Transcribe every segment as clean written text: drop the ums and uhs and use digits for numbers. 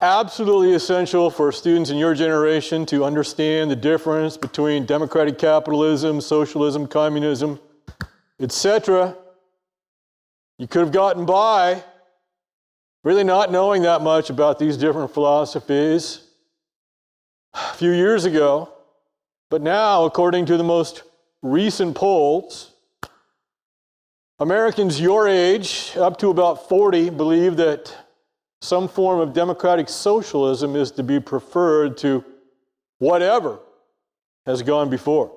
absolutely essential for students in your generation to understand the difference between democratic capitalism, socialism, communism, etc. You could have gotten by really not knowing that much about these different philosophies a few years ago. But now, according to the most recent polls, Americans your age, up to about 40, believe that some form of democratic socialism is to be preferred to whatever has gone before.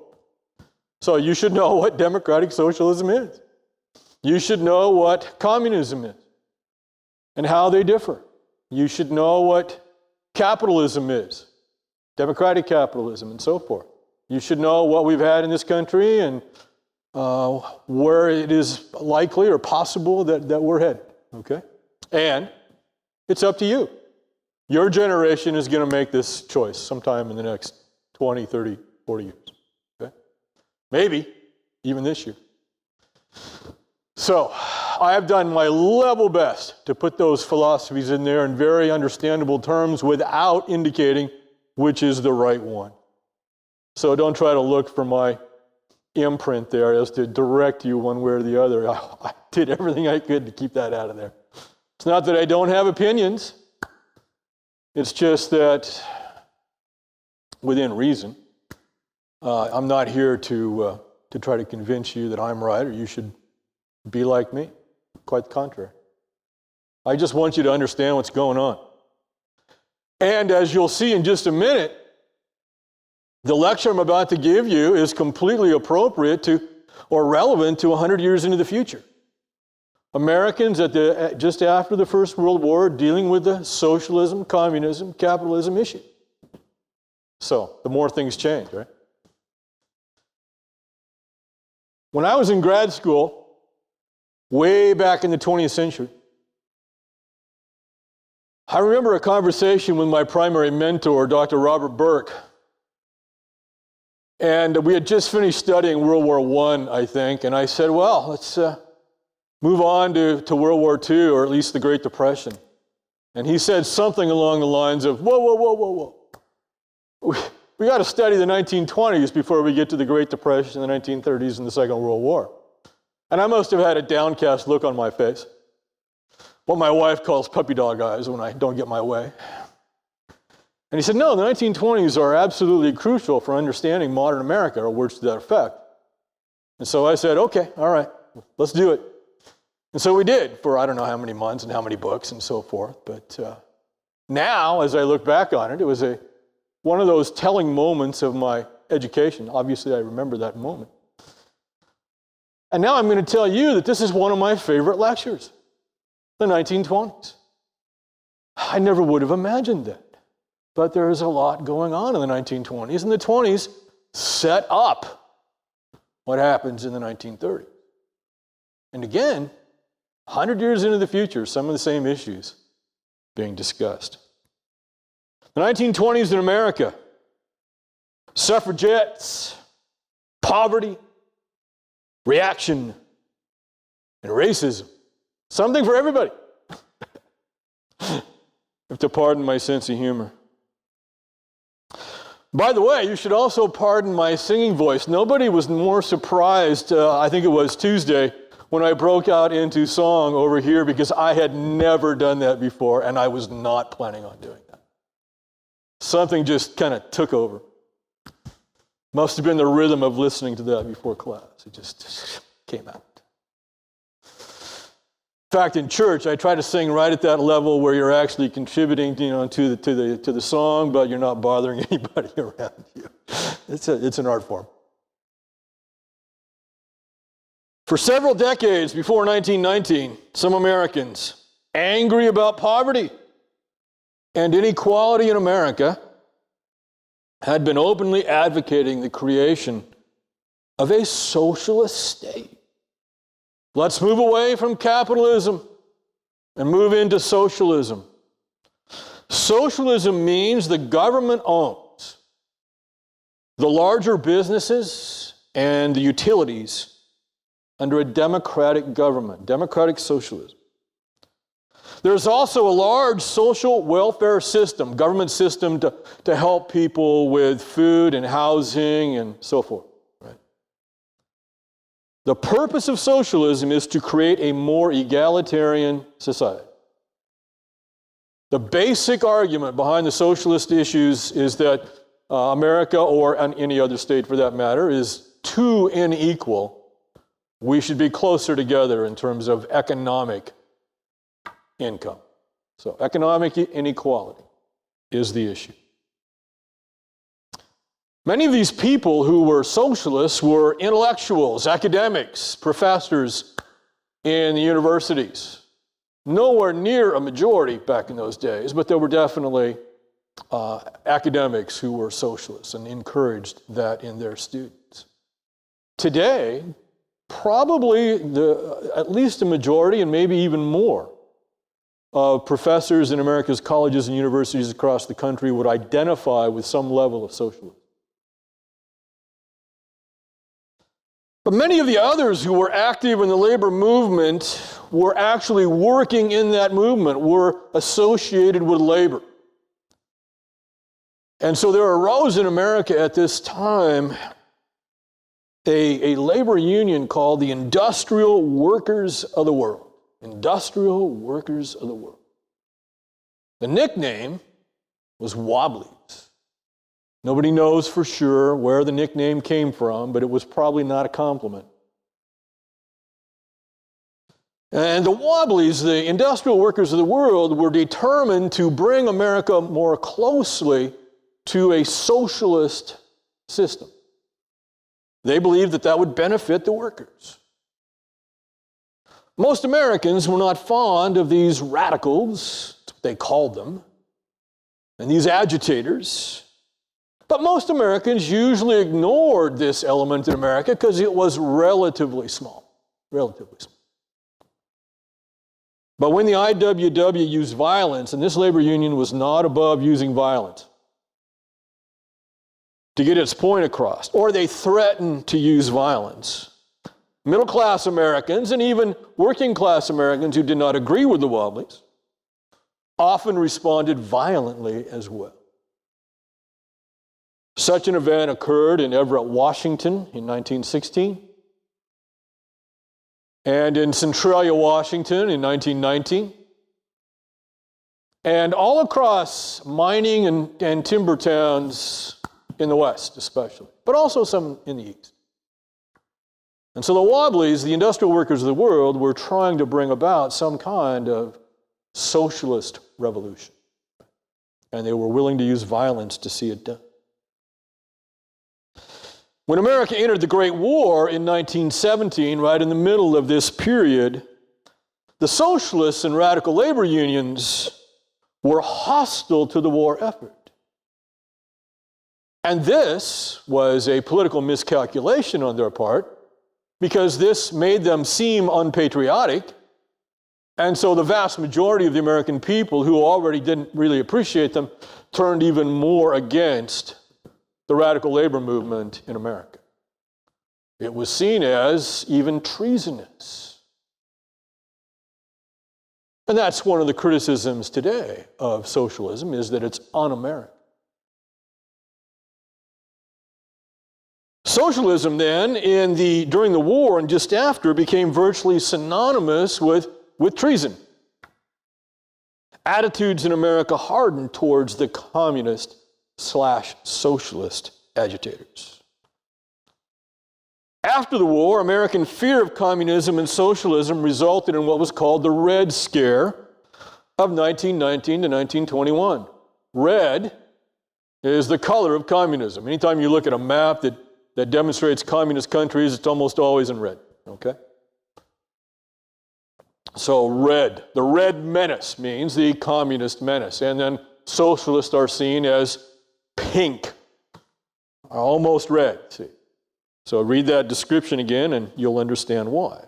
So you should know what democratic socialism is. You should know what communism is and how they differ. You should know what capitalism is, democratic capitalism, and so forth. You should know what we've had in this country and where it is likely or possible that we're headed, okay? And it's up to you. Your generation is going to make this choice sometime in the next 20, 30, 40 years, okay? Maybe even this year. So, I have done my level best to put those philosophies in there in very understandable terms without indicating which is the right one. So don't try to look for my imprint there as to direct you one way or the other. I did everything I could to keep that out of there. It's not that I don't have opinions. It's just that within reason, I'm not here to try to convince you that I'm right or you should be like me. Quite the contrary. I just want you to understand what's going on. And as you'll see in just a minute, the lecture I'm about to give you is completely appropriate to or relevant to 100 years into the future. Americans just after the First World War dealing with the socialism, communism, capitalism issue. So, the more things change, right? When I was in grad school, way back in the 20th century, I remember a conversation with my primary mentor, Dr. Robert Burke. And we had just finished studying World War I, I think, and I said, well, let's move on to World War II, or at least the Great Depression. And he said something along the lines of, whoa. We got to study the 1920s before we get to the Great Depression, the 1930s, and the Second World War. And I must have had a downcast look on my face, what my wife calls puppy dog eyes when I don't get my way. And he said, no, the 1920s are absolutely crucial for understanding modern America, or words to that effect. And so I said, okay, all right, let's do it. And so we did for I don't know how many months and how many books and so forth. But now, as I look back on it, it was one of those telling moments of my education. Obviously, I remember that moment. And now I'm going to tell you that this is one of my favorite lectures, the 1920s. I never would have imagined that. But there is a lot going on in the 1920s, and the 20s set up what happens in the 1930s. And again, 100 years into the future, some of the same issues being discussed. The 1920s in America, suffragettes, poverty, reaction, and racism. Something for everybody. If to pardon my sense of humor. By the way, you should also pardon my singing voice. Nobody was more surprised, I think it was Tuesday, when I broke out into song over here, because I had never done that before, and I was not planning on doing that. Something just kind of took over. Must have been the rhythm of listening to that before class. It just came out. In fact, in church, I try to sing right at that level where you're actually contributing, to the song, but you're not bothering anybody around you. It's an art form. For several decades before 1919, some Americans, angry about poverty and inequality in America, had been openly advocating the creation of a socialist state. Let's move away from capitalism and move into socialism. Socialism means the government owns the larger businesses and the utilities under a democratic government, democratic socialism. There's also a large social welfare system, government system to help people with food and housing and so forth. Right? The purpose of socialism is to create a more egalitarian society. The basic argument behind the socialist issues is that America, or any other state for that matter, is too unequal. We should be closer together in terms of economic income. So economic inequality is the issue. Many of these people who were socialists were intellectuals, academics, professors in the universities. Nowhere near a majority back in those days, but there were definitely academics who were socialists and encouraged that in their students. Today, probably at least a majority and maybe even more of professors in America's colleges and universities across the country would identify with some level of socialism. But many of the others who were active in the labor movement were actually working in that movement, were associated with labor. And so there arose in America at this time a labor union called the Industrial Workers of the World. Industrial Workers of the World. The nickname was Wobblies. Nobody knows for sure where the nickname came from, but it was probably not a compliment. And the Wobblies, the industrial workers of the world, were determined to bring America more closely to a socialist system. They believed that that would benefit the workers. Most Americans were not fond of these radicals, that's what they called them, and these agitators. But most Americans usually ignored this element in America because it was relatively small. Relatively small. But when the IWW used violence, and this labor union was not above using violence to get its point across, or they threatened to use violence, middle-class Americans and even working-class Americans who did not agree with the Wobblies often responded violently as well. Such an event occurred in Everett, Washington in 1916, and in Centralia, Washington in 1919, and all across mining and timber towns in the West especially, but also some in the East. And so the Wobblies, the industrial workers of the world, were trying to bring about some kind of socialist revolution. And they were willing to use violence to see it done. When America entered the Great War in 1917, right in the middle of this period, the socialists and radical labor unions were hostile to the war effort. And this was a political miscalculation on their part, because this made them seem unpatriotic. And so the vast majority of the American people who already didn't really appreciate them turned even more against the radical labor movement in America. It was seen as even treasonous. And that's one of the criticisms today of socialism, is that it's un-American. Socialism then, during the war and just after, became virtually synonymous with treason. Attitudes in America hardened towards the communist/socialist agitators. After the war, American fear of communism and socialism resulted in what was called the Red Scare of 1919 to 1921. Red is the color of communism. Anytime you look at a map that demonstrates communist countries, it's almost always in red, okay? So red, the red menace means the communist menace. And then socialists are seen as pink, almost red, see? So read that description again and you'll understand why.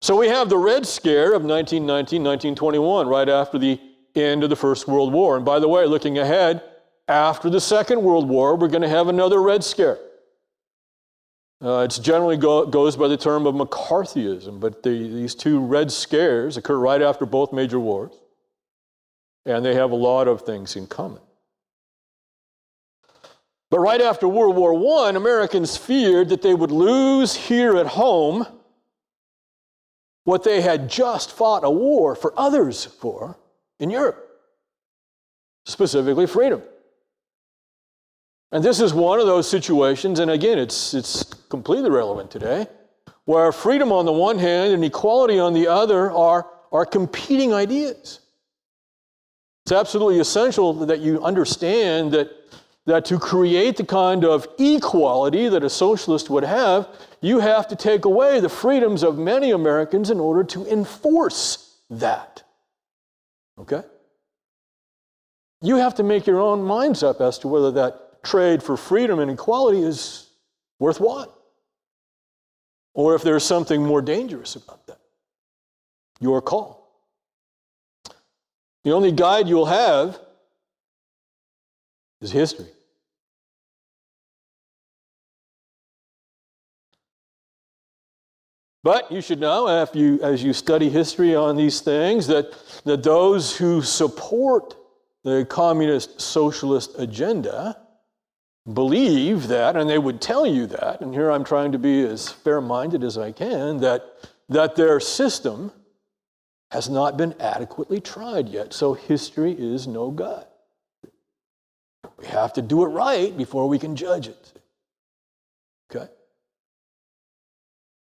So we have the Red Scare of 1919, 1921, right after the end of the First World War. And by the way, looking ahead, after the Second World War, we're going to have another Red Scare. It's generally goes by the term of McCarthyism, but these two Red Scares occur right after both major wars, and they have a lot of things in common. But right after World War I, Americans feared that they would lose here at home what they had just fought a war for others for in Europe, specifically freedom. And this is one of those situations, and again, it's completely relevant today, where freedom on the one hand and equality on the other are competing ideas. It's absolutely essential that you understand that to create the kind of equality that a socialist would have, you have to take away the freedoms of many Americans in order to enforce that. Okay? You have to make your own minds up as to whether that trade for freedom and equality is worthwhile, or if there's something more dangerous about that. Your call. The only guide you'll have is history. But you should know, as you study history on these things, that those who support the communist socialist agenda believe that, and they would tell you that, and here I'm trying to be as fair-minded as I can, that their system has not been adequately tried yet, so history is no guide. We have to do it right before we can judge it. Okay?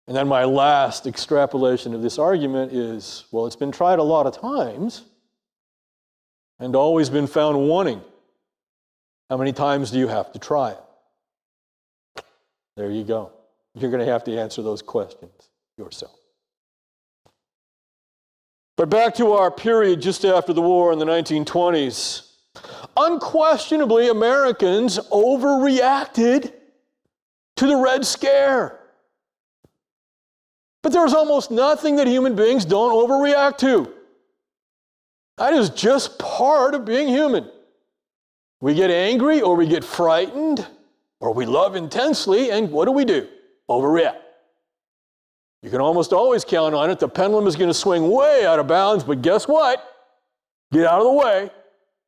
And then my last extrapolation of this argument is, well, it's been tried a lot of times and always been found wanting. How many times do you have to try it? There you go. You're going to have to answer those questions yourself. But back to our period just after the war in the 1920s. Unquestionably, Americans overreacted to the Red Scare. But there's almost nothing that human beings don't overreact to. That is just part of being human. We get angry, or we get frightened, or we love intensely, and what do? Overreact. You can almost always count on it. The pendulum is going to swing way out of bounds, but guess what? Get out of the way,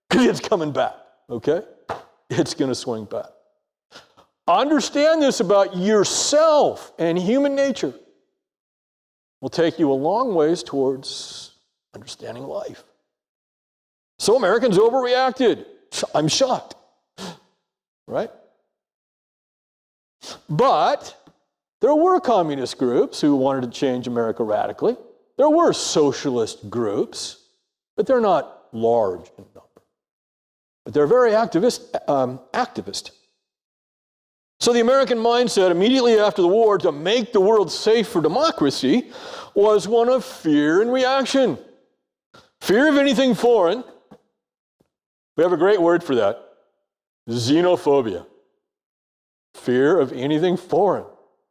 because it's coming back, okay? It's going to swing back. Understand this about yourself and human nature. Will take you a long ways towards understanding life. So Americans overreacted. I'm shocked, right? But there were communist groups who wanted to change America radically. There were socialist groups, but they're not large in number. But they're very activist. So the American mindset immediately after the war to make the world safe for democracy was one of fear and reaction. Fear of anything foreign. We have a great word for that. Xenophobia. Fear of anything foreign.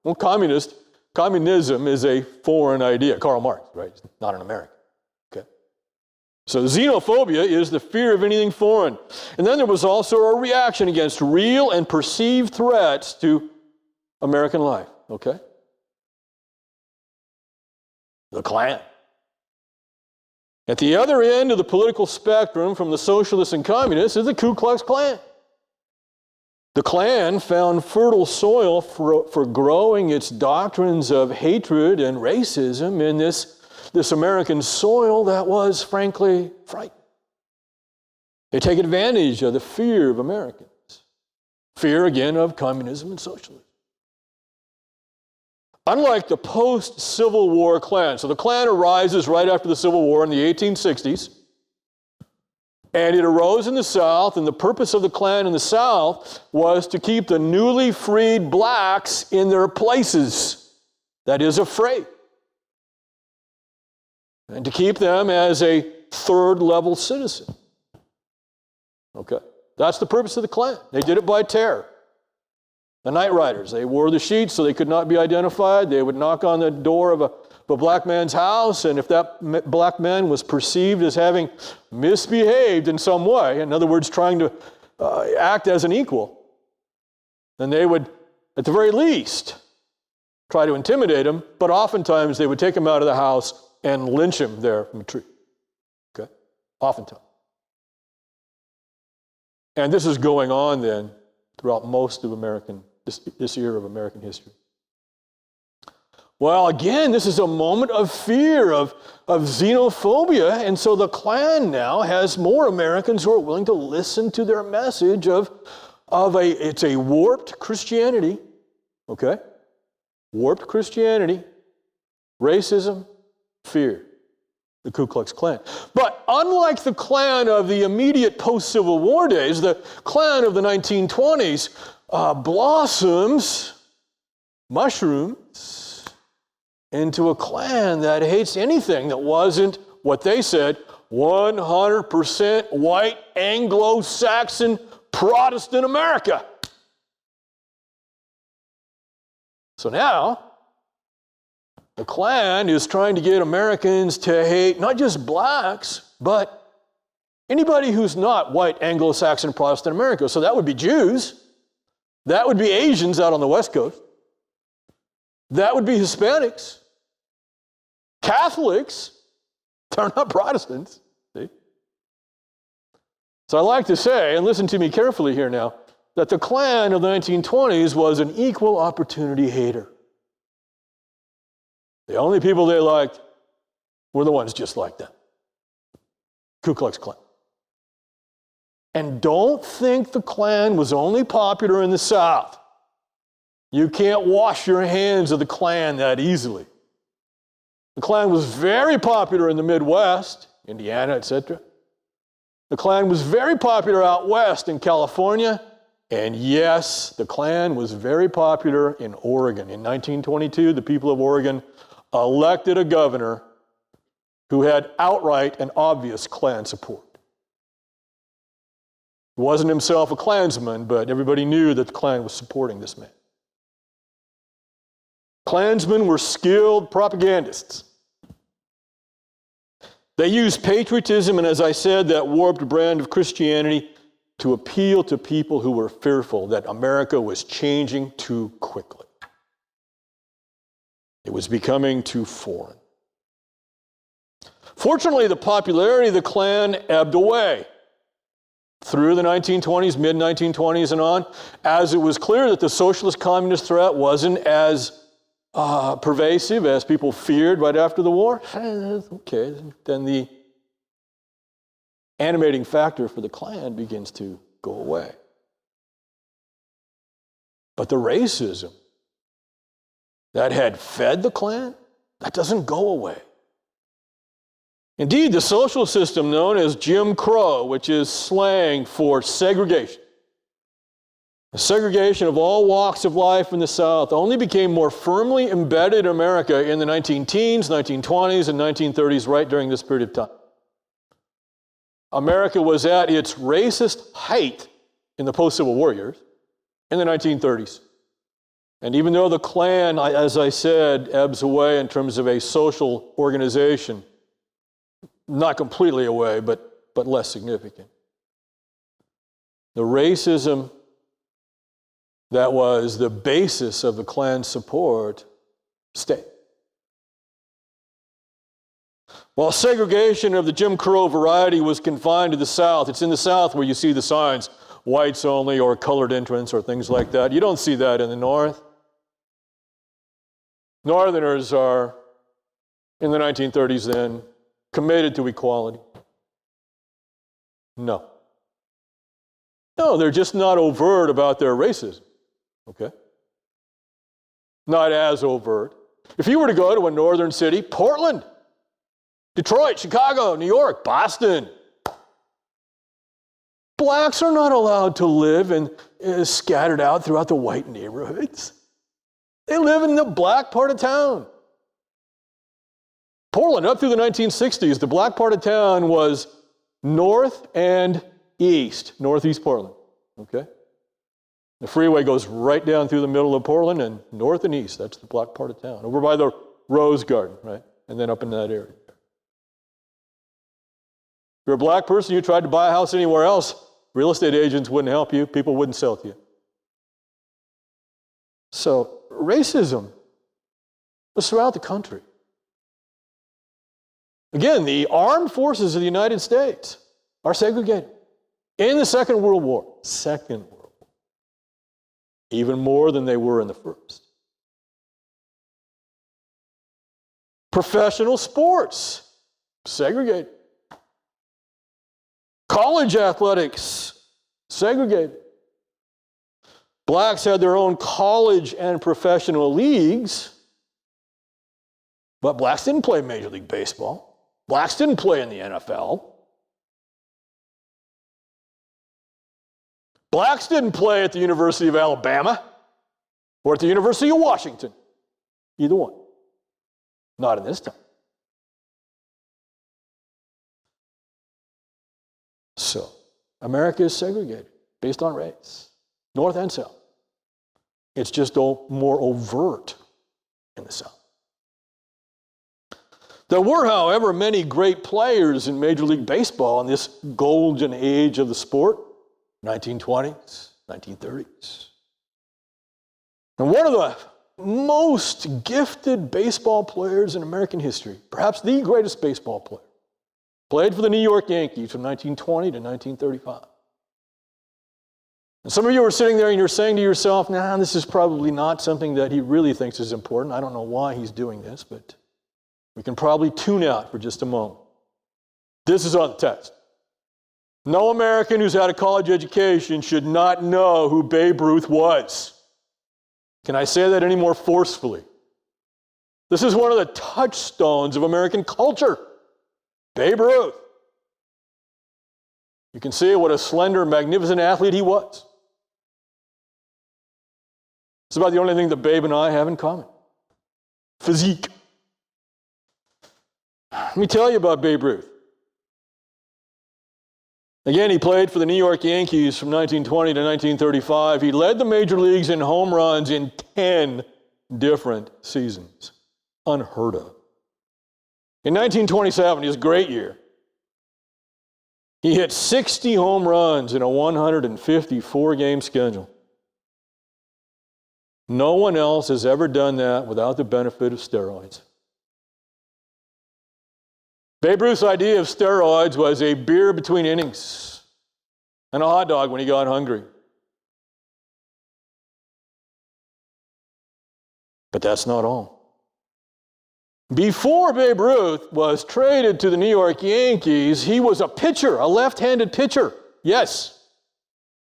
Well, communism is a foreign idea. Karl Marx, right? He's not an American. Okay. So xenophobia is the fear of anything foreign. And then there was also a reaction against real and perceived threats to American life. Okay. The Klan. At the other end of the political spectrum from the socialists and communists is the Ku Klux Klan. The Klan found fertile soil for growing its doctrines of hatred and racism in this American soil that was, frankly, frightening. They take advantage of the fear of Americans. Fear, again, of communism and socialism. Unlike the post-Civil War Klan, so the Klan arises right after the Civil War in the 1860s, and it arose in the South, and the purpose of the Klan in the South was to keep the newly freed blacks in their places, that is, afraid, and to keep them as a third-level citizen. Okay, that's the purpose of the Klan. They did it by terror. The Night Riders, they wore the sheets so they could not be identified. They would knock on the door of a black man's house, and if that black man was perceived as having misbehaved in some way, in other words, trying to act as an equal, then they would, at the very least, try to intimidate him, but oftentimes they would take him out of the house and lynch him there from a tree. Okay? Oftentimes. And this is going on then throughout most of this era of American history. Well, again, this is a moment of fear, of xenophobia, and so the Klan now has more Americans who are willing to listen to their message it's a warped Christianity, okay? Warped Christianity, racism, fear, the Ku Klux Klan. But unlike the Klan of the immediate post-Civil War days, the Klan of the 1920s blossoms, mushrooms, into a Klan that hates anything that wasn't what they said, 100% white Anglo-Saxon Protestant America. So now, the Klan is trying to get Americans to hate not just blacks, but anybody who's not white Anglo-Saxon Protestant America. So that would be Jews. That would be Asians out on the West Coast. That would be Hispanics. Catholics. They're not Protestants. See? So I like to say, and listen to me carefully here now, that the Klan of the 1920s was an equal opportunity hater. The only people they liked were the ones just like them. Ku Klux Klan. And don't think the Klan was only popular in the South. You can't wash your hands of the Klan that easily. The Klan was very popular in the Midwest, Indiana, etc. The Klan was very popular out west in California. And yes, the Klan was very popular in Oregon. In 1922, the people of Oregon elected a governor who had outright and obvious Klan support. He wasn't himself a Klansman, but everybody knew that the Klan was supporting this man. Klansmen were skilled propagandists. They used patriotism and, as I said, that warped brand of Christianity to appeal to people who were fearful that America was changing too quickly. It was becoming too foreign. Fortunately, the popularity of the Klan ebbed away through the 1920s, mid-1920s and on, as it was clear that the socialist communist threat wasn't as pervasive as people feared right after the war. Okay, then the animating factor for the Klan begins to go away. But the racism that had fed the Klan, that doesn't go away. Indeed, the social system known as Jim Crow, which is slang for segregation, the segregation of all walks of life in the South, only became more firmly embedded in America in the 19-teens, 1920s, and 1930s, right during this period of time. America was at its racist height in the post-Civil War years in the 1930s. And even though the Klan, as I said, ebbs away in terms of a social organization, not completely away, but less significant, the racism that was the basis of the Klan's support stayed. While segregation of the Jim Crow variety was confined to the South, it's in the South where you see the signs, whites only or colored entrance or things like that. You don't see that in the North. Northerners are, in the 1930s then, committed to equality. No, they're just not overt about their racism, okay? Not as overt. If you were to go to a northern city, Portland, Detroit, Chicago, New York, Boston, blacks are not allowed to live scattered out throughout the white neighborhoods. They live in the black part of town. Portland, up through the 1960s, the black part of town was north and east, northeast Portland, okay? The freeway goes right down through the middle of Portland, and north and east, that's the black part of town, over by the Rose Garden, right? And then up in that area. If you're a black person, you tried to buy a house anywhere else, real estate agents wouldn't help you, people wouldn't sell to you. So racism was throughout the country. Again, the armed forces of the United States are segregated. In the Second World War, even more than they were in the First. Professional sports, segregated. College athletics, segregated. Blacks had their own college and professional leagues, but blacks didn't play Major League Baseball. Blacks didn't play in the NFL. Blacks didn't play at the University of Alabama or at the University of Washington. Either one. Not in this time. So, America is segregated based on race, North and South. It's just more overt in the South. There were, however, many great players in Major League Baseball in this golden age of the sport, 1920s, 1930s. And one of the most gifted baseball players in American history, perhaps the greatest baseball player, played for the New York Yankees from 1920 to 1935. And some of you are sitting there and you're saying to yourself, nah, this is probably not something that he really thinks is important. I don't know why he's doing this, but we can probably tune out for just a moment. This is on the text. No American who's had a college education should not know who Babe Ruth was. Can I say that any more forcefully? This is one of the touchstones of American culture. Babe Ruth. You can see what a slender, magnificent athlete he was. It's about the only thing that Babe and I have in common. Physique. Let me tell you about Babe Ruth. Again, he played for the New York Yankees from 1920 to 1935. He led the major leagues in home runs in 10 different seasons. Unheard of. In 1927, his great year, he hit 60 home runs in a 154-game schedule. No one else has ever done that without the benefit of steroids. Babe Ruth's idea of steroids was a beer between innings and a hot dog when he got hungry. But that's not all. Before Babe Ruth was traded to the New York Yankees, he was a pitcher, a left-handed pitcher. Yes.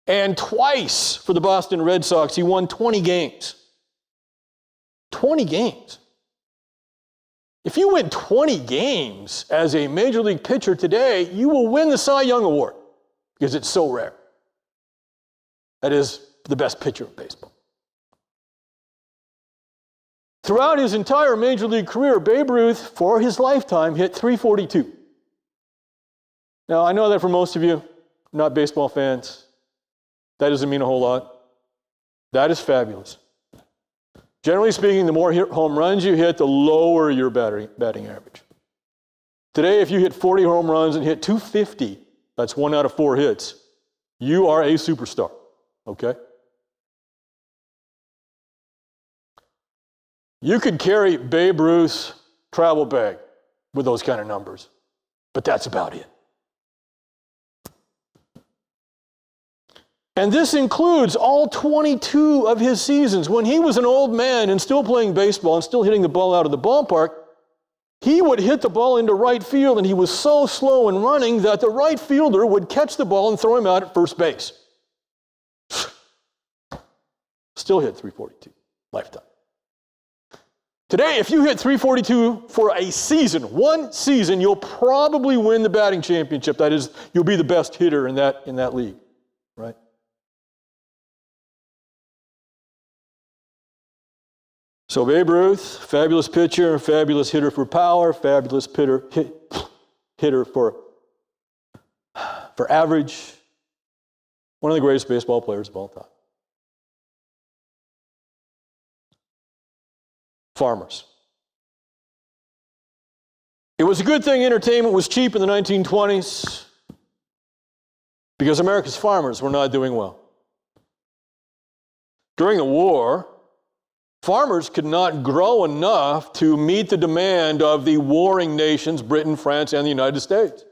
And twice for the Boston Red Sox, he won 20 games. 20 games. If you win 20 games as a major league pitcher today, you will win the Cy Young Award because it's so rare. That is the best pitcher of baseball. Throughout his entire major league career, Babe Ruth, for his lifetime, hit .342. Now, I know that for most of you, not baseball fans, that doesn't mean a whole lot. That is fabulous. Generally speaking, the more home runs you hit, the lower your batting average. Today, if you hit 40 home runs and hit .250, that's 1 out of 4 hits, you are a superstar, okay? You could carry Babe Ruth's travel bag with those kind of numbers, but that's about it. And this includes all 22 of his seasons. When he was an old man and still playing baseball and still hitting the ball out of the ballpark, he would hit the ball into right field, and he was so slow in running that the right fielder would catch the ball and throw him out at first base. Still hit .342, lifetime. Today, if you hit .342 for a season, one season, you'll probably win the batting championship. That is, you'll be the best hitter in that league, right? So Babe Ruth, fabulous pitcher, fabulous hitter for power, fabulous hitter for average. One of the greatest baseball players of all time. Farmers. It was a good thing entertainment was cheap in the 1920s because America's farmers were not doing well. During the war, farmers could not grow enough to meet the demand of the warring nations, Britain, France, and the United States.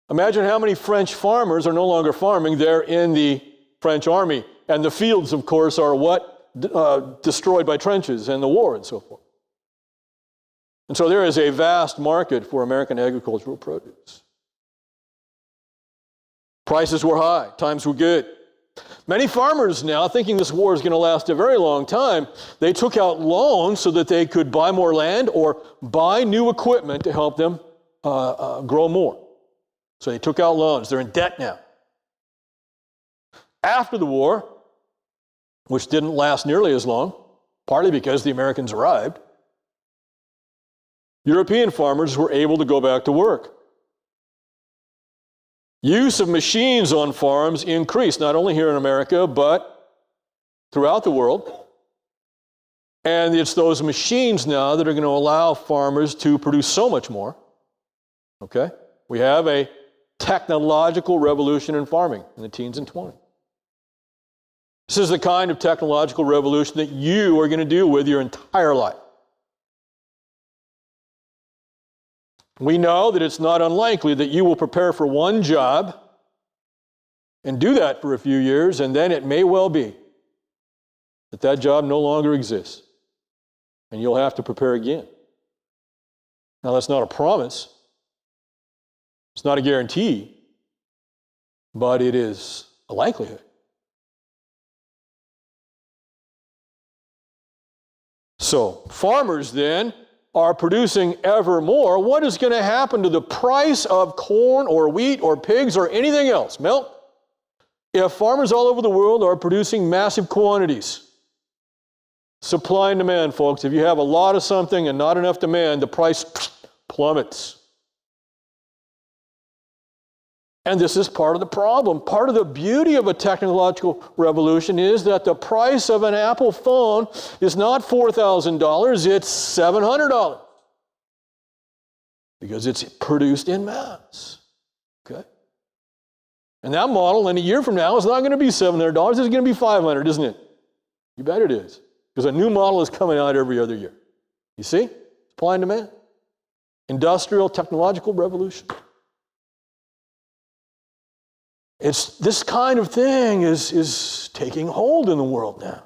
Imagine how many French farmers are no longer farming. They're in the French army. And the fields, of course, are destroyed by trenches and the war and so forth. And so there is a vast market for American agricultural produce. Prices were high. Times were good. Many farmers now, thinking this war is going to last a very long time, they took out loans so that they could buy more land or buy new equipment to help them grow more. So they took out loans. They're in debt now. After the war, which didn't last nearly as long, partly because the Americans arrived, European farmers were able to go back to work. Use of machines on farms increased, not only here in America, but throughout the world. And it's those machines now that are going to allow farmers to produce so much more. Okay? We have a technological revolution in farming in the teens and 20s. This is the kind of technological revolution that you are going to deal with your entire life. We know that it's not unlikely that you will prepare for one job and do that for a few years, and then it may well be that that job no longer exists, and you'll have to prepare again. Now, that's not a promise. It's not a guarantee, but it is a likelihood. So, farmers then are producing ever more. What is going to happen to the price of corn or wheat or pigs or anything else, milk, if farmers all over the world are producing massive quantities? Supply and demand, folks. If you have a lot of something and not enough demand, the price plummets. And this is part of the problem. Part of the beauty of a technological revolution is that the price of an Apple phone is not $4,000, it's $700. Because it's produced in mass. Okay? And that model in a year from now is not going to be $700, it's going to be $500, isn't it? You bet it is. Because a new model is coming out every other year. You see? Supply and demand. Industrial, technological revolution. This kind of thing is taking hold in the world now.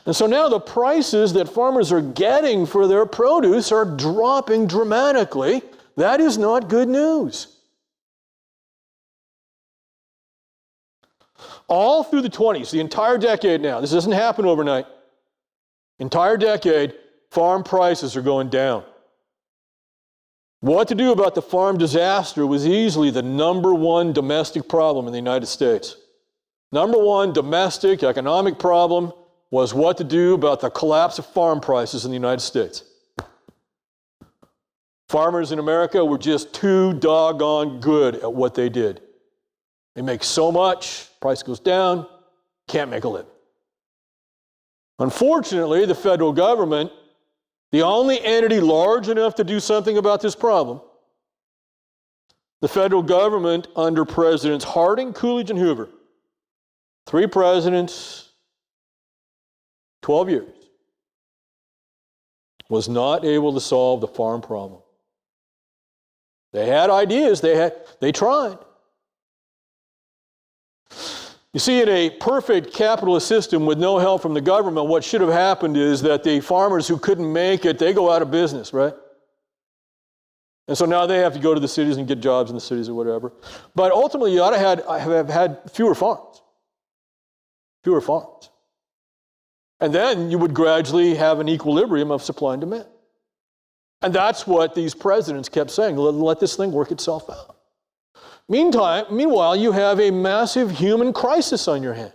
And so now the prices that farmers are getting for their produce are dropping dramatically. That is not good news. All through the 20s, the entire decade now, this doesn't happen overnight. Entire decade, farm prices are going down. What to do about the farm disaster was easily the number one domestic problem in the United States. Number one domestic economic problem was what to do about the collapse of farm prices in the United States. Farmers in America were just too doggone good at what they did. They make so much, price goes down, can't make a living. Unfortunately, the federal government, the only entity large enough to do something about this problem, the federal government under Presidents Harding, Coolidge, and Hoover, 3 presidents, 12 years, was not able to solve the farm problem. They had ideas, they tried. You see, in a perfect capitalist system with no help from the government, what should have happened is that the farmers who couldn't make it, they go out of business, right? And so now they have to go to the cities and get jobs in the cities or whatever. But ultimately, you ought to have had fewer farms. Fewer farms. And then you would gradually have an equilibrium of supply and demand. And that's what these presidents kept saying. Let this thing work itself out. Meanwhile, you have a massive human crisis on your hand.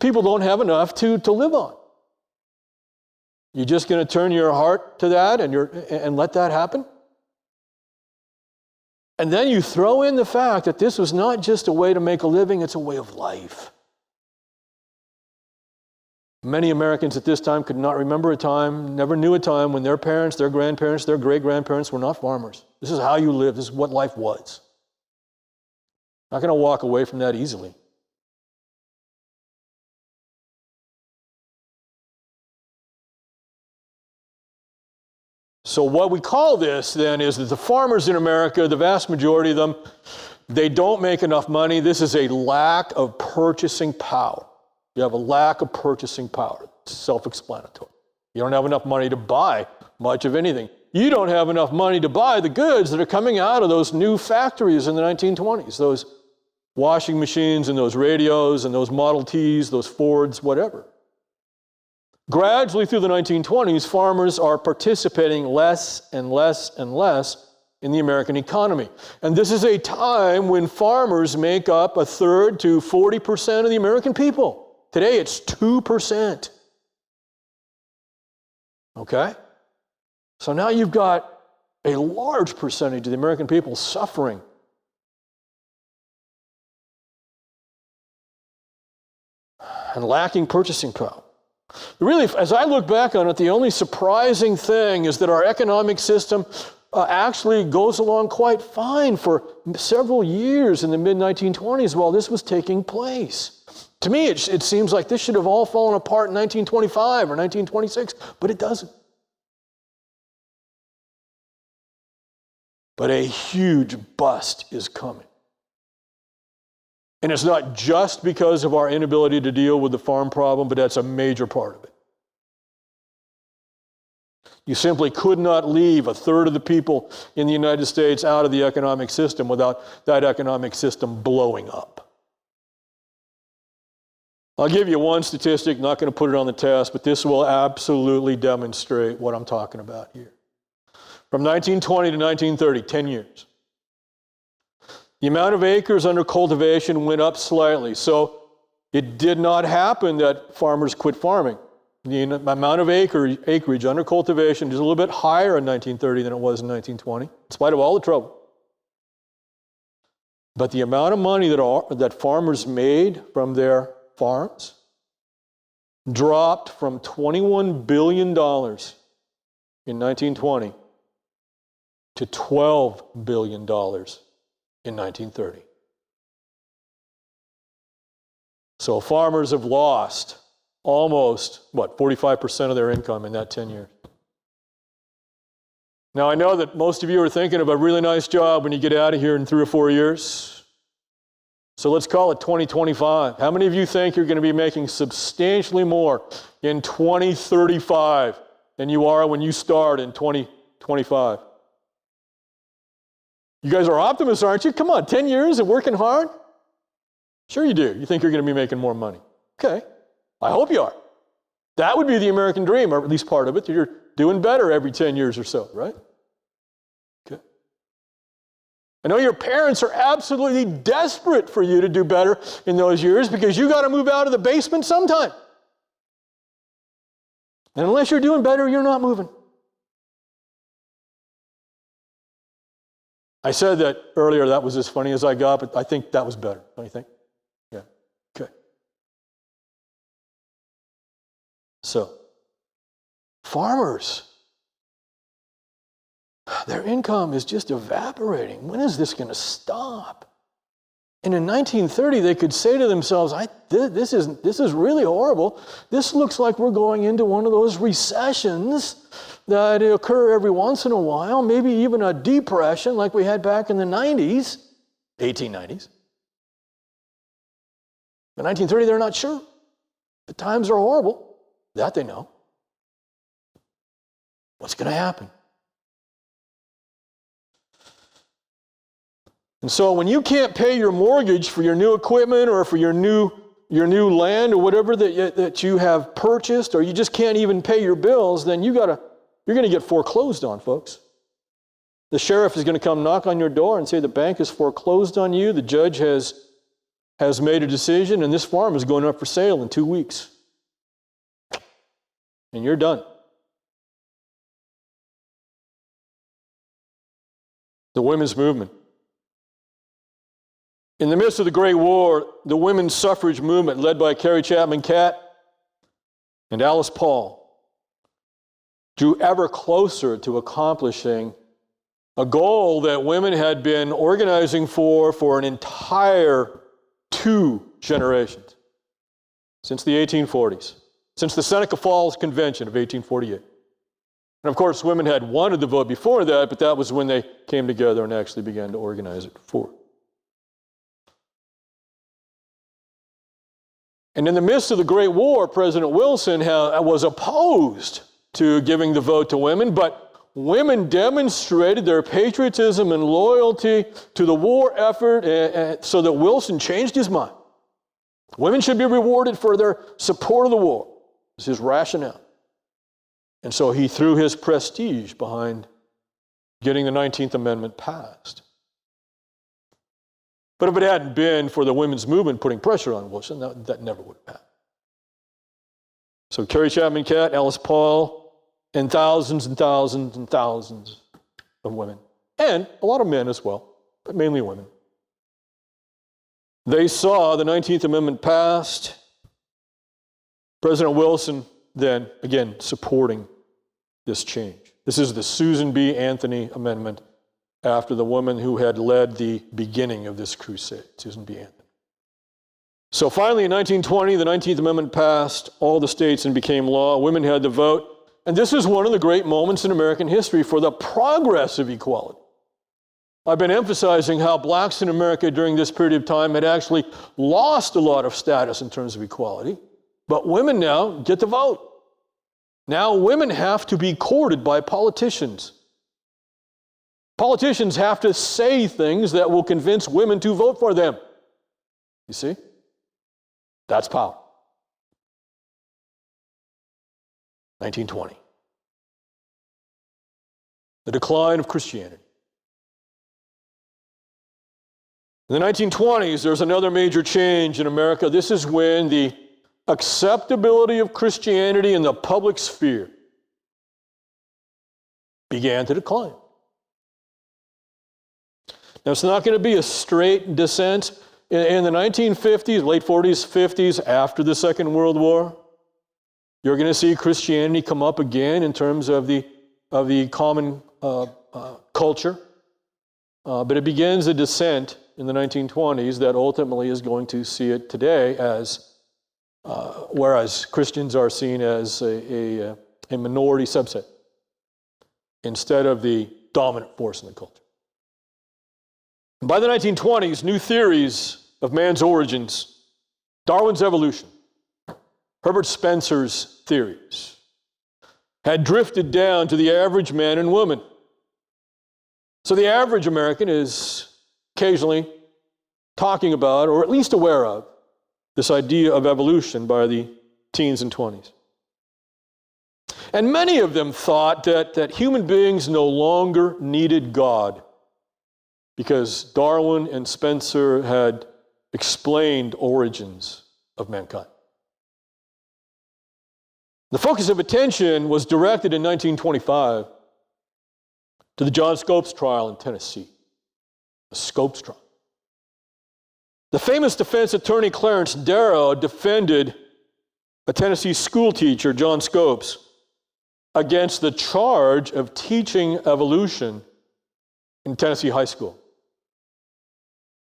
People don't have enough to live on. You're just going to turn your heart to that and let that happen? And then you throw in the fact that this was not just a way to make a living, it's a way of life. Many Americans at this time could not remember a time, never knew a time when their parents, their grandparents, their great-grandparents were not farmers. This is how you live. This is what life was. Not going to walk away from that easily. So what we call this then is that the farmers in America, the vast majority of them, they don't make enough money. This is a lack of purchasing power. You have a lack of purchasing power. It's self-explanatory. You don't have enough money to buy much of anything. You don't have enough money to buy the goods that are coming out of those new factories in the 1920s, those washing machines and those radios and those Model Ts, those Fords, whatever. Gradually through the 1920s, farmers are participating less and less and less in the American economy. And this is a time when farmers make up 1/3 to 40% of the American people. Today it's 2%. Okay? So now you've got a large percentage of the American people suffering. And lacking purchasing power. Really, as I look back on it, the only surprising thing is that our economic system actually goes along quite fine for several years in the mid-1920s while this was taking place. To me, it seems like this should have all fallen apart in 1925 or 1926, but it doesn't. But a huge bust is coming. And it's not just because of our inability to deal with the farm problem, but that's a major part of it. You simply could not leave 1/3 of the people in the United States out of the economic system without that economic system blowing up. I'll give you one statistic, not going to put it on the test, but this will absolutely demonstrate what I'm talking about here. From 1920 to 1930, 10 years. The amount of acres under cultivation went up slightly, so it did not happen that farmers quit farming. The amount of acreage under cultivation is a little bit higher in 1930 than it was in 1920, in spite of all the trouble. But the amount of money that farmers made from their farms dropped from $21 billion in 1920 to $12 billion in 1930. So farmers have lost almost, 45% of their income in that 10 years. Now, I know that most of you are thinking of a really nice job when you get out of here in 3 or 4 years. So let's call it 2025. How many of you think you're going to be making substantially more in 2035 than you are when you start in 2025? You guys are optimists, aren't you? Come on, 10 years of working hard? Sure you do. You think you're going to be making more money. Okay. I hope you are. That would be the American dream, or at least part of it, that you're doing better every 10 years or so, right? Okay. I know your parents are absolutely desperate for you to do better in those years because you got to move out of the basement sometime. And unless you're doing better, you're not moving. I said that earlier, that was as funny as I got, but I think that was better, don't you think? Yeah, okay. So, farmers, their income is just evaporating. When is this going to stop? And in 1930, they could say to themselves, this is really horrible. This looks like we're going into one of those recessions that occur every once in a while, maybe even a depression like we had back in the 90s, 1890s. In 1930, they're not sure. The times are horrible. That they know. What's going to happen? And so when you can't pay your mortgage for your new equipment or for your new land or whatever that you have purchased, or you just can't even pay your bills, then you're going to get foreclosed on, folks. The sheriff is going to come knock on your door and say the bank is foreclosed on you, the judge has made a decision, and this farm is going up for sale in 2 weeks. And you're done. The women's movement. In the midst of the Great War, the women's suffrage movement, led by Carrie Chapman Catt and Alice Paul, drew ever closer to accomplishing a goal that women had been organizing for an entire 2 generations, since the 1840s, since the Seneca Falls Convention of 1848. And of course, women had wanted the vote before that, but that was when they came together and actually began to organize it for. And in the midst of the Great War, President Wilson was opposed to giving the vote to women, but women demonstrated their patriotism and loyalty to the war effort so that Wilson changed his mind. Women should be rewarded for their support of the war. This is his rationale. And so he threw his prestige behind getting the 19th Amendment passed. But if it hadn't been for the women's movement putting pressure on Wilson, that never would have happened. So Carrie Chapman Catt, Alice Paul, and thousands and thousands and thousands of women, and a lot of men as well, but mainly women. They saw the 19th Amendment passed. President Wilson then, again, supporting this change. This is the Susan B. Anthony Amendment after the woman who had led the beginning of this crusade, Susan B. Anthony. So finally, in 1920, the 19th Amendment passed all the states and became law. Women had the vote. And this is one of the great moments in American history for the progress of equality. I've been emphasizing how blacks in America during this period of time had actually lost a lot of status in terms of equality. But women now get to vote. Now women have to be courted by politicians. Politicians have to say things that will convince women to vote for them. You see? That's power. 1920. The decline of Christianity. In the 1920s, there's another major change in America. This is when the acceptability of Christianity in the public sphere began to decline. Now, it's not going to be a straight descent. In the 1950s, late 40s, 50s, after the Second World War, you're going to see Christianity come up again in terms of the common culture. But it begins a descent in the 1920s that ultimately is going to see it today as, whereas Christians are seen as a minority subset instead of the dominant force in the culture. By the 1920s, new theories of man's origins, Darwin's evolution, Herbert Spencer's theories, had drifted down to the average man and woman. So the average American is occasionally talking about, or at least aware of, this idea of evolution by the teens and 20s. And many of them thought that human beings no longer needed God because Darwin and Spencer had explained origins of mankind. The focus of attention was directed in 1925 to the John Scopes trial in Tennessee. The Scopes trial. The famous defense attorney Clarence Darrow defended a Tennessee school teacher, John Scopes, against the charge of teaching evolution in Tennessee high school.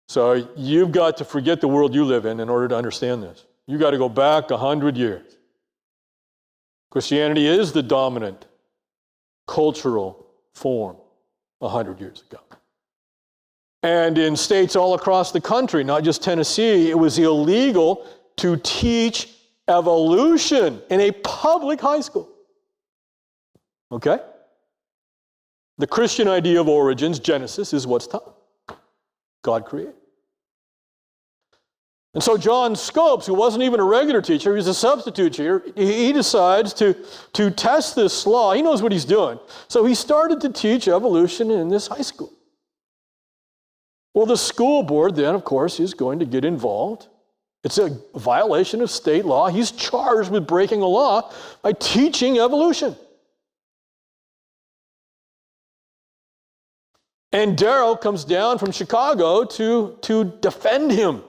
So you've got to forget the world you live in order to understand this. You've got to go back 100 years. Christianity is the dominant cultural form 100 years ago. And in states all across the country, not just Tennessee, it was illegal to teach evolution in a public high school. Okay? The Christian idea of origins, Genesis, is what's taught. God created. And so John Scopes, who wasn't even a regular teacher, he was a substitute teacher, he decides to test this law. He knows what he's doing. So he started to teach evolution in this high school. Well, the school board then, of course, is going to get involved. It's a violation of state law. He's charged with breaking a law by teaching evolution. And Darrow comes down from Chicago to defend him.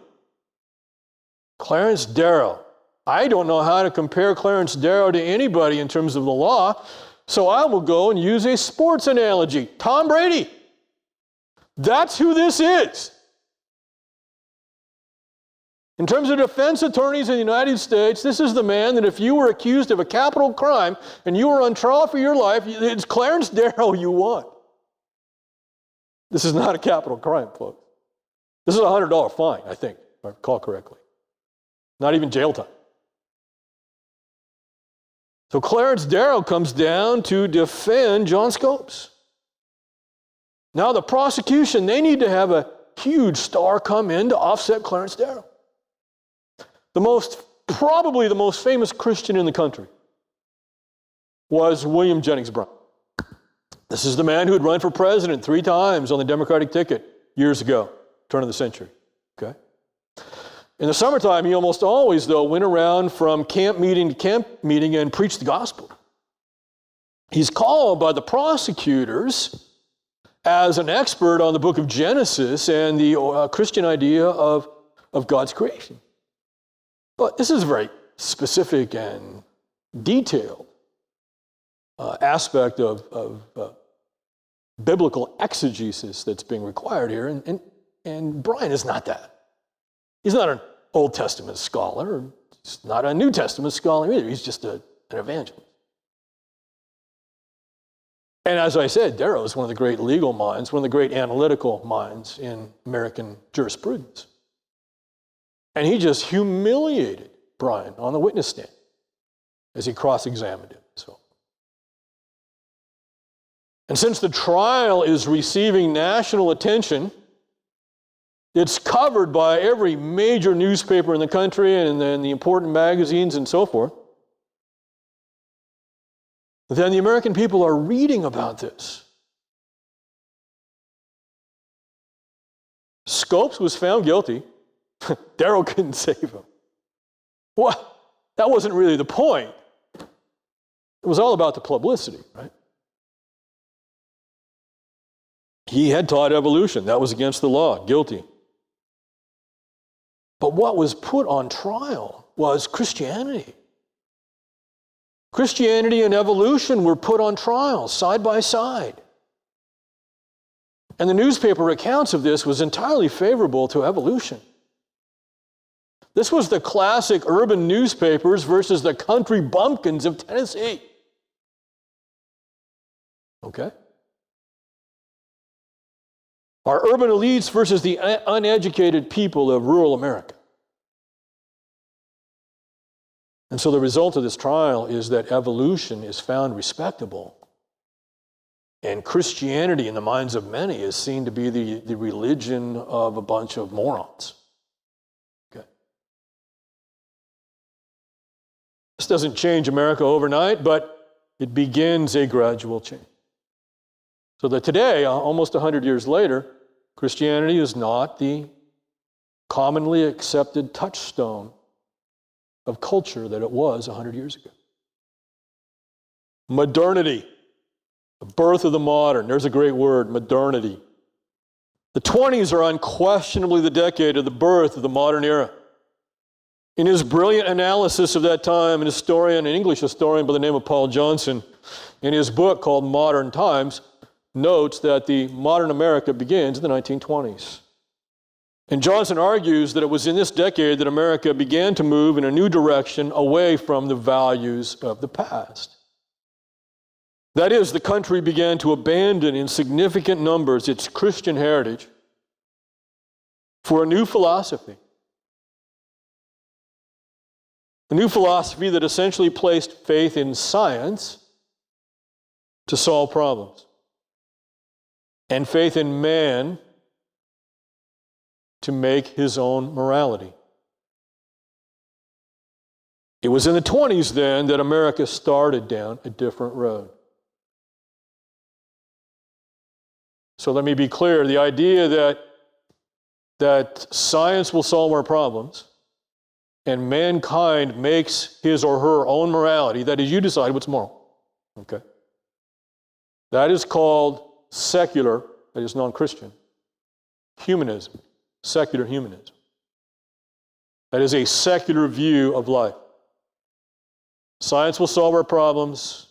Clarence Darrow. I don't know how to compare Clarence Darrow to anybody in terms of the law, so I will go and use a sports analogy. Tom Brady. That's who this is. In terms of defense attorneys in the United States, this is the man that if you were accused of a capital crime and you were on trial for your life, it's Clarence Darrow you want. This is not a capital crime, folks. This is a $100 fine, I think, if I recall correctly. Not even jail time. So Clarence Darrow comes down to defend John Scopes. Now the prosecution, they need to have a huge star come in to offset Clarence Darrow. Probably the most famous Christian in the country was William Jennings Bryan. This is the man who had run for president 3 times on the Democratic ticket years ago, turn of the century, okay? In the summertime, he almost always, though, went around from camp meeting to camp meeting and preached the gospel. He's called by the prosecutors as an expert on the book of Genesis and the Christian idea of God's creation. But this is a very specific and detailed aspect of biblical exegesis that's being required here, and Bryan is not that. He's not an Old Testament scholar. He's not a New Testament scholar either. He's just an evangelist. And as I said, Darrow is one of the great legal minds, one of the great analytical minds in American jurisprudence. And he just humiliated Bryan on the witness stand as he cross-examined him. And since the trial is receiving national attention, it's covered by every major newspaper in the country and then the important magazines and so forth. Then the American people are reading about this. Scopes was found guilty. Darrow couldn't save him. Well, that wasn't really the point. It was all about the publicity, right? He had taught evolution. That was against the law, guilty. But what was put on trial was Christianity. Christianity and evolution were put on trial side by side. And the newspaper accounts of this was entirely favorable to evolution. This was the classic urban newspapers versus the country bumpkins of Tennessee. Okay? Our urban elites versus the uneducated people of rural America. And so the result of this trial is that evolution is found respectable. And Christianity, in the minds of many, is seen to be the religion of a bunch of morons. Okay. This doesn't change America overnight, but it begins a gradual change. So that today, almost 100 years later, Christianity is not the commonly accepted touchstone of culture that it was 100 years ago. Modernity, the birth of the modern. There's a great word, modernity. The 20s are unquestionably the decade of the birth of the modern era. In his brilliant analysis of that time, an English historian by the name of Paul Johnson, in his book called Modern Times, notes that the modern America begins in the 1920s. And Johnson argues that it was in this decade that America began to move in a new direction away from the values of the past. That is, the country began to abandon in significant numbers its Christian heritage for a new philosophy. A new philosophy that essentially placed faith in science to solve problems, and faith in man to make his own morality. It was in the 20s then that America started down a different road. So let me be clear, the idea that science will solve our problems and mankind makes his or her own morality, that is, you decide what's moral, okay? That is called secular, that is non-Christian, humanism, secular humanism. That is a secular view of life. Science will solve our problems,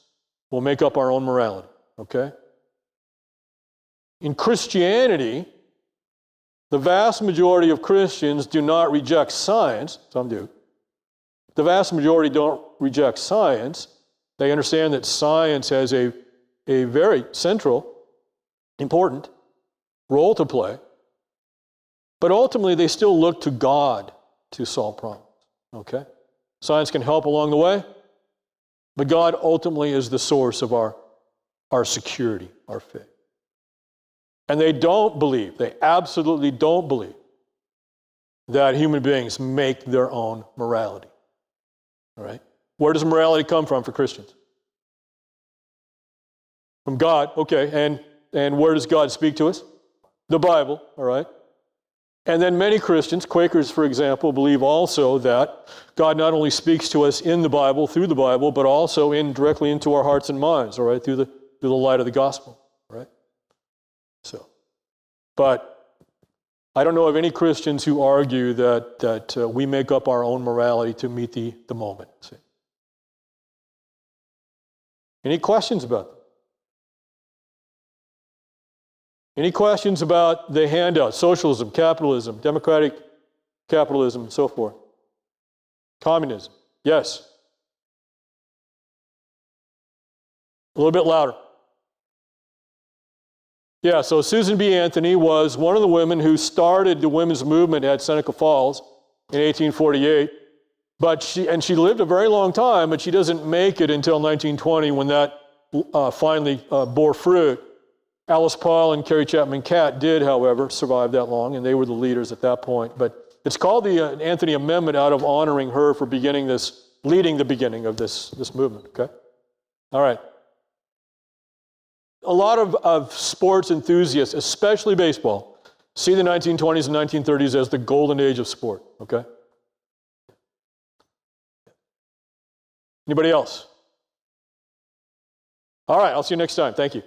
we'll make up our own morality, okay? In Christianity, The vast majority of Christians do not reject science. Some do. The vast majority don't reject science. They understand that science has a very central, important role to play. But ultimately, they still look to God to solve problems. Okay? Science can help along the way, but God ultimately is the source of our security, our faith. And they don't believe, they absolutely don't believe that human beings make their own morality. All right? Where does morality come from for Christians? From God, okay. And where does God speak to us? The Bible, all right? And then many Christians, Quakers, for example, believe also that God not only speaks to us in the Bible, through the Bible, but also directly into our hearts and minds, all right, through the light of the gospel, all right? So, but I don't know of any Christians who argue that we make up our own morality to meet the moment. See? Any questions about that? Any questions about the handout? Socialism, capitalism, democratic capitalism, and so forth. Communism. Yes. A little bit louder. Yeah, so Susan B. Anthony was one of the women who started the women's movement at Seneca Falls in 1848. She lived a very long time, but she doesn't make it until 1920 when that finally bore fruit. Alice Paul and Carrie Chapman Catt did, however, survive that long, and they were the leaders at that point. But it's called the Anthony Amendment out of honoring her for leading the beginning of this movement, okay? All right. A lot of sports enthusiasts, especially baseball, see the 1920s and 1930s as the golden age of sport, okay? Anybody else? All right, I'll see you next time. Thank you.